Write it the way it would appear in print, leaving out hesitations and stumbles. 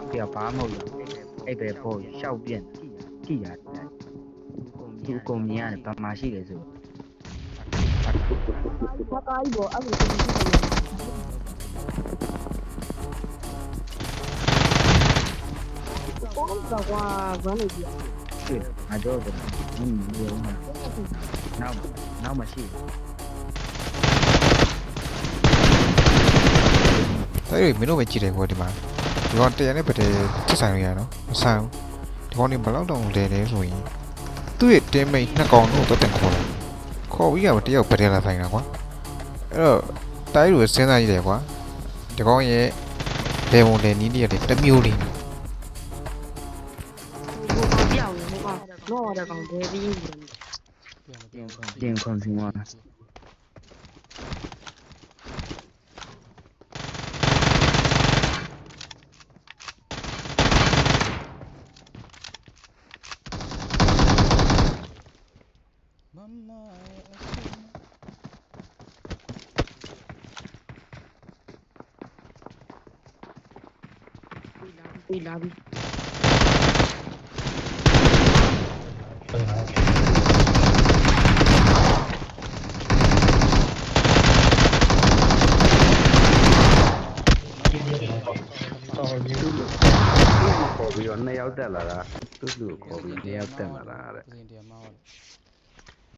不要拔毛了，那边跑小便，记下来。သူအကုန်မြင်ရတယ်ဘာမှရှိတယ်ဆိုဘာကားကြီးပေါ့အဲ့လိုကိုတော့ကွာဘန်းလို့ပြတွေ့တယ်ငါကြောတယ်ဒီလိုမှနောက်မှရှိတယ်အဲ့ဒီမင်းတို့ပဲကြည့်တယ်ကွာဒီမှာဒီကောင်တရားနဲ့ပတ်တယ်စစ်ဆိုင်ရနော်မဆိုင်ဘူးဒီကောင်နေဘလောက်တောင်လဲလဲဆိုရင်သူ့ရဲ့တင်းမိတ်နှစ်ကောင်တို့တော့တင်ခေါ်တယ်ခေါ်ပြီးတော့တယောက်ပတ်တယ်လာဆိုင်တာကွာအဲ့တော့တိုင်းလိုစဉ်းစားကြည့်တယ်ကွာဒီကောင်ရဲ့လေမုံလေနီးနီးရတယ်တစ်မျိုးလေးပြောင်းနေပေါ့တော့ရကောင်ဘယ်ပြီးတင်ခွန်စီမပြီလာပြီခေါ်ပြီးတော့2ယောက်တက်လာတာသူ့ကိုခေါ်ပြီး2ယောက်တက်လာတာတဲ့